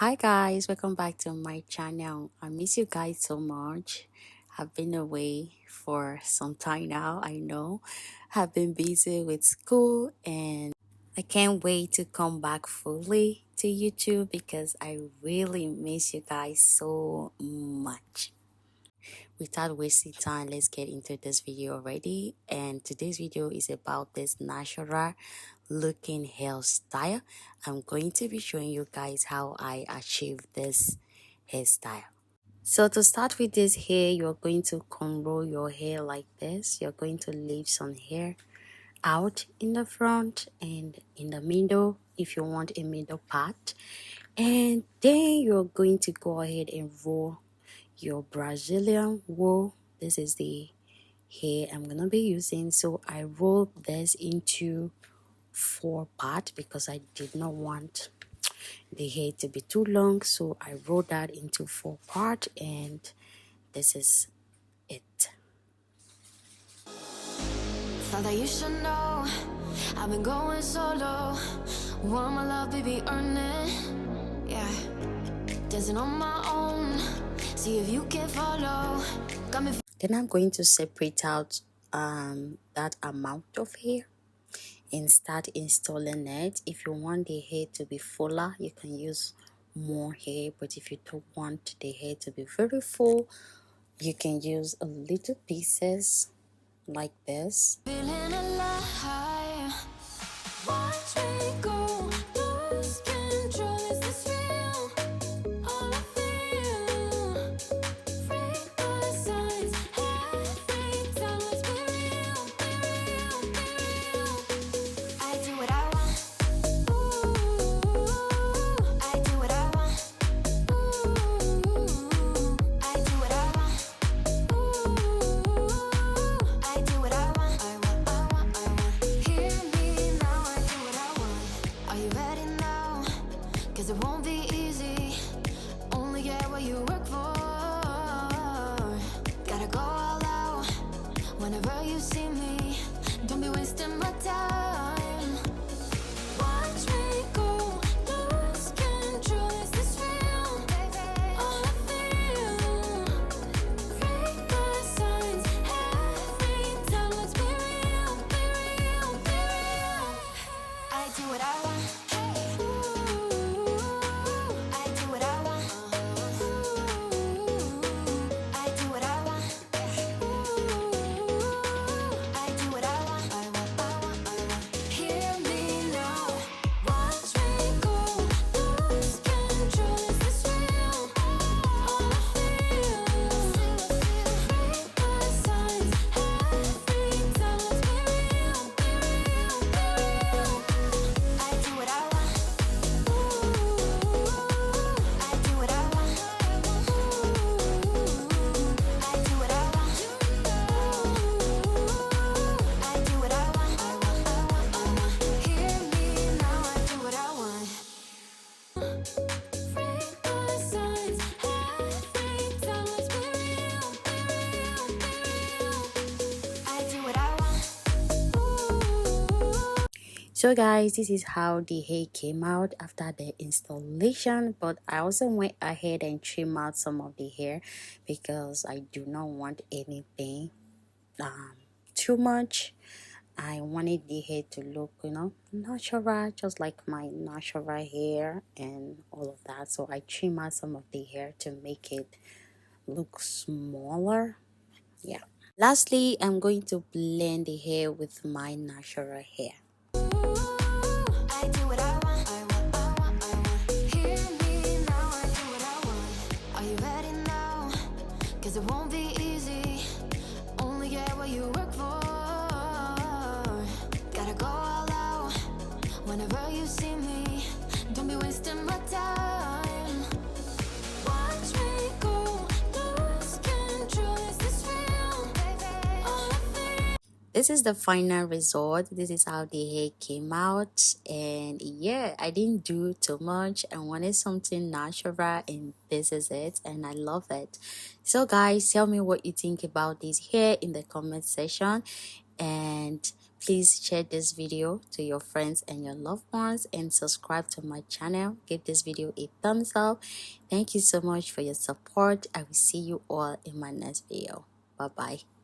Hi guys, welcome back to my channel. I miss you guys so much. I've been away for some time now, I know. I've been busy with school and I can't wait to come back fully to YouTube because I really miss you guys so much. Without wasting time, let's get into this video already. And today's video is about this natural looking hairstyle. I'm going to be showing you guys how I achieved this hairstyle. So to start with this hair, you're going to unroll your hair like this. You're going to leave some hair out in the front and in the middle if you want a middle part. And then you're going to go ahead and roll your Brazilian wool. This is the hair I'm gonna be using. So I rolled this into 4 parts because I did not want the hair to be too long, so I rolled that into 4 parts, and this is it. Thought that you should know I've been going solo. Want my love, baby, earn it. Yeah, dancing on my own. See if you can follow. Then I'm going to separate out that amount of hair and start installing it. If you want the hair to be fuller, you can use more hair, but if you don't want the hair to be very full, you can use a little pieces like this. Feeling alive. Watch me go. Lose control. Is this real? All I feel. Freak the signs. Every time. Let's be real. Be real. Be real. I do what I want. Ooh. I do what I want. Ooh. I do what I want. Ooh. I do what I want. I want. Hear me now. I do what I want. Are you ready now? 'Cause it won't be easy. Only get what you work for. Gotta go all out whenever you see me. Don't be wasting my time. Watch me go. Lose control. Is this real? All I feel. Freak the signs. Every time. Let's be real. Be real. Be real. I do what I want. Ooh. I do what I want. Ooh. I do what I want. Ooh. I do what I want. I want. Hear me now. Watch me go. Lose control. Is this real? All I feel. Freak the signs. Every time. Let's be real. Be real. Be real. I do what I want. Ooh. I do what I want. Ooh. I do what I want. Ooh. I do what I want. Hear me now. I do what I want. Freak the signs. Every time. Let's be real. Be real. Be real. I do what I want. Ooh. So guys, this is how the hair came out after the installation, but I also went ahead and trim out some of the hair because I do not want anything too much. I wanted the hair to look, natural, just like my natural hair and all of that. So I trim out some of the hair to make it look smaller. Yeah. Lastly, I'm going to blend the hair with my natural hair. I do what I want. I want. Hear me now. I do what I want. Are you ready now? 'Cause it won't be easy. Only get what you work for. Gotta go all out whenever you see me. Don't be wasting my time. Watch me go. Lose control. Is this real? All I feel. This is the final result. This is how the hair came out, and yeah, I didn't do too much. I wanted something natural, and this is it, and I love it. So guys, tell me what you think about this hair in the comment section, and Please share this video to your friends and your loved ones and subscribe to my channel. Give this video a thumbs up. Thank you so much for your support. I will see you all in my next video. Bye bye.